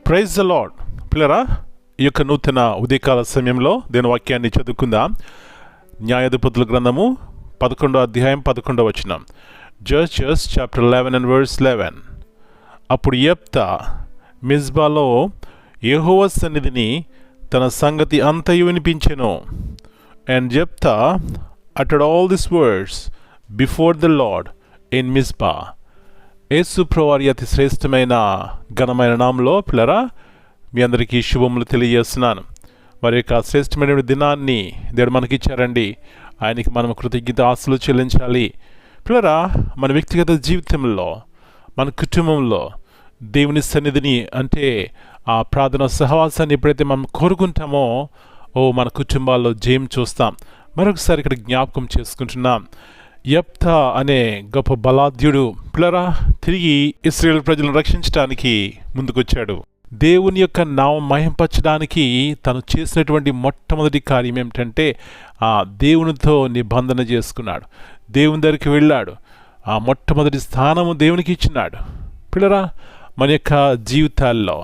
Praise the lord. పిల్లరా, ఈ యొక్క నూతన ఉదయకాల సమయంలో దేని వాక్యాన్ని చదువుకుందాం. న్యాయాధిపతుల గ్రంథము 11వ అధ్యాయం 11వ వచనం. Judges chapter 11 and verse 11. అప్పుడు యెఫ్తా మిజ్బాలో యెహోవా సన్నిధిని తన సంగతి అంతయు వినిపించెను. And Jephthah uttered all these words before the Lord in Mizpah. యేసు ప్రభువారి అతి శ్రేష్టమైన ఘనమైన నామంలో పిల్లరా మీ అందరికీ శుభములు తెలియజేస్తున్నాను. మరి యొక్క శ్రేష్టమైన దినాన్ని దేవుడు మనకిచ్చారండి. ఆయనకి మనం కృతజ్ఞత ఆస్తులు చెల్లించాలి. పిల్లరా, మన వ్యక్తిగత జీవితంలో, మన కుటుంబంలో దేవుని సన్నిధిని అంటే ఆ ప్రార్థన సహవాసాన్ని ఎప్పుడైతే మనం కోరుకుంటామో మన కుటుంబాల్లో జయం చూస్తాం. మరొకసారి ఇక్కడ జ్ఞాపకం చేసుకుంటున్నాం. యెఫ్తా అనే గొప్ప బలాఢ్యుడు పిల్లరా తిరిగి ఇశ్రాయేలు ప్రజలను రక్షించడానికి ముందుకొచ్చాడు. దేవుని యొక్క నామం మహింపరచడానికి తను చేసినటువంటి మొట్టమొదటి కార్యం ఏమిటంటే ఆ దేవునితో నిబంధన చేసుకున్నాడు. దేవుని దగ్గరికి వెళ్ళాడు. ఆ మొట్టమొదటి స్థానము దేవునికి ఇచ్చినాడు. పిల్లరా, మన యొక్క జీవితాల్లో,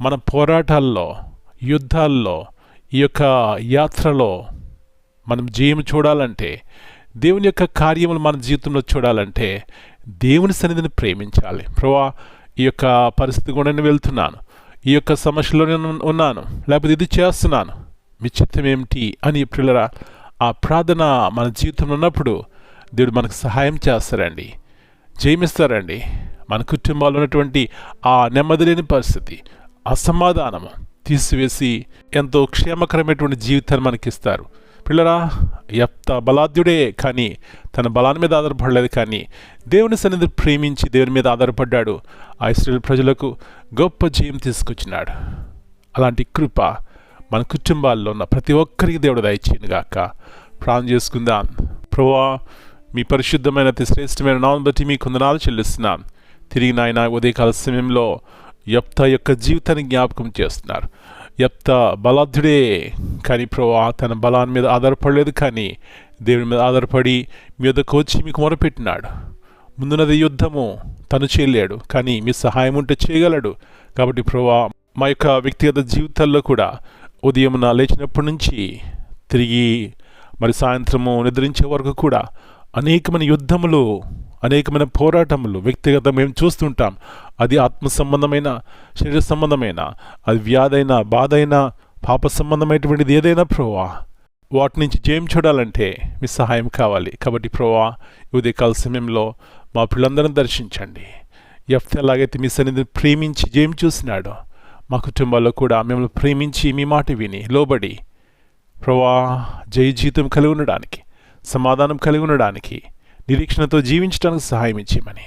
మన పోరాటాల్లో, యుద్ధాల్లో, ఈ యొక్క యాత్రలో మనం జయం చూడాలంటే, దేవుని యొక్క కార్యములు మన జీవితంలో చూడాలంటే దేవుని సన్నిధిని ప్రేమించాలి. ప్రభువా, ఈ యొక్క పరిస్థితి కూడా నేను వెళ్తున్నాను, ఈ యొక్క సమస్యలో నేను ఉన్నాను, లేకపోతే ఇది చేస్తున్నాను, మీ చిత్తం ఏమిటి అని పిల్లరా ఆ ప్రార్థన మన జీవితంలో ఉన్నప్పుడు దేవుడు మనకు సహాయం చేస్తారండి, జయమిస్తారండి. మన కుటుంబాల్లో ఉన్నటువంటి ఆ నెమ్మది లేని పరిస్థితి, అసమాధానము తీసివేసి ఎంతో క్షేమకరమైనటువంటి జీవితాన్ని మనకిస్తారు. పిల్లరా, యెఫ్తా బలాఢ్యుడే, కానీ తన బలాన్ని మీద ఆధారపడలేదు, కానీ దేవుని సన్నిధిని ప్రేమించి దేవుని మీద ఆధారపడ్డాడు. ఆ ఇశ్రాయేలు ప్రజలకు గొప్ప జయం తీసుకొచ్చినాడు. అలాంటి కృప మన కుటుంబాల్లో ఉన్న ప్రతి ఒక్కరికి దేవుడు దయచేయను గాక. ప్రార్థన చేసుకుందాం. ప్రభువా, మీ పరిశుద్ధమైన అతి శ్రేష్టమైన నామం బట్టి మీకు వందనాలు చెల్లిస్తున్నాం. తిరిగి నాయన ఉదయకాల సమయంలో యెఫ్తా యొక్క జీవితాన్ని జ్ఞాపకం చేస్తున్నారు. యెఫ్తా బలాఢ్యుడే, కానీ ప్రభువా తన బలాన్ని మీద ఆధారపడలేదు, కానీ దేవుని మీద ఆధారపడి మీ వద్దకు వచ్చి మీకు మొరపెట్టినాడు. ముందున్నది యుద్ధము, తను చేయలేడు, కానీ మీ సహాయం ఉంటే చేయగలడు. కాబట్టి ప్రభువా, మా యొక్క వ్యక్తిగత జీవితాల్లో కూడా ఉదయమున లేచినప్పటి నుంచి తిరిగి మరి సాయంత్రము నిద్రించే వరకు కూడా అనేకమైన యుద్ధములు, అనేకమైన పోరాటములు వ్యక్తిగత మేము చూస్తుంటాం. అది ఆత్మ సంబంధమైన, శరీర సంబంధమైన, అది వ్యాధైన, బాధైన, పాప సంబంధమైనటువంటిది ఏదైనా ప్రభువా, వాటి నుంచి జయం చూడాలంటే మీ సహాయం కావాలి. కాబట్టి ప్రభువా, ఉదయకాల సమయంలో మా పిల్లలందరిని దర్శించండి. యెఫ్తా ఎలాగైతే మీ సన్నిధిని ప్రేమించి జయం చూసినాడో, మా కుటుంబాల్లో కూడా మిమ్మల్ని ప్రేమించి మీ మాట విని లోబడి ప్రభువా జయ జీవితం కలిగి ఉండడానికి, సమాధానం కలిగి ఉండడానికి, నిరీక్షణతో జీవించడానికి సహాయం ఇచ్చేయమని.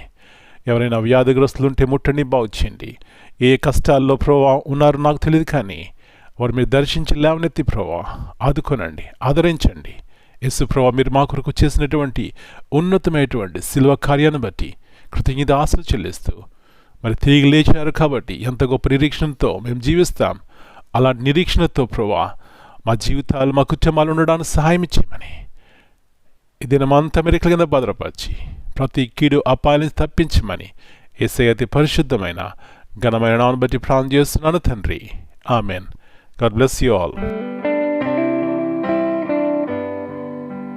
ఎవరైనా వ్యాధిగ్రస్తులు ఉంటే ముట్టండి, బాగు చేయండి. ఏ కష్టాల్లో ప్రభువా ఉన్నారో నాకు తెలియదు, కానీ వారు మీరు దర్శించి లేవనెత్తి ప్రభువా ఆదుకోనండి, ఆదరించండి. యేసు ప్రభువా, మీరు మా కొరకు చేసినటువంటి ఉన్నతమైనటువంటి శిలువ కార్యాన్ని బట్టి కృతజ్ఞత ఆశలు చెల్లిస్తూ మరి తిరిగి లేచారు కాబట్టి ఎంత గొప్ప నిరీక్షణతో మేము జీవిస్తాం. అలాంటి నిరీక్షణతో ప్రభువా మా జీవితాలు, మా కుటుంబాలు ఉండడానికి సహాయం ఇచ్చేయమని ఈ దినమంతా మెరికల కింద భద్రపరిచి ప్రతి కీడు అపాయాన్ని తప్పించమని యేసయ్య అతి పరిశుద్ధమైన ఘనమైన నామమును బట్టి ప్రార్థన చేస్తున్నాను తండ్రి. Amen. God bless you all.